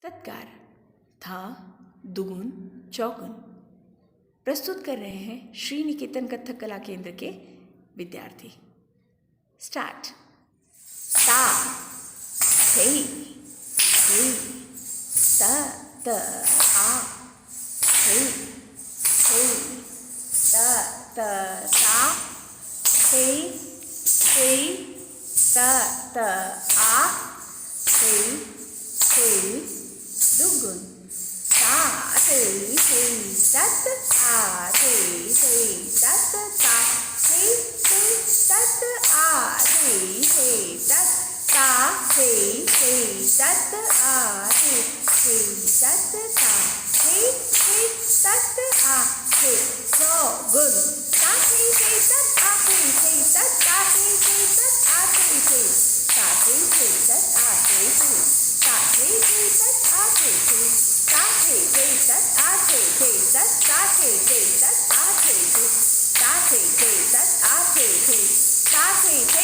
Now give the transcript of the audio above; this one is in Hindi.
तत्कार था दुगुन चौगुन प्रस्तुत कर रहे हैं श्री निकेतन कथक कला केंद्र के विद्यार्थी। स्टार्ट। ता थे थे त त आ थे थे त त ता थे थे त त आ थे थे दुगुन ता थे थे तत आ थे थे तत ता थे थे तत आ थे थे तत ता थे थे तत आ थे थे तत ता थे थे तत आ थे चौगुन ता थे थे तत आ थे थे तत ता थे थे तत आ थे थे ता थे थे तत आ थे थे ता थे थे तत आ थे थे ता थे थे तत आ थे थे तत ता थे थे तत आ थे थे ता थे थे तत आ थे थे ता थे थे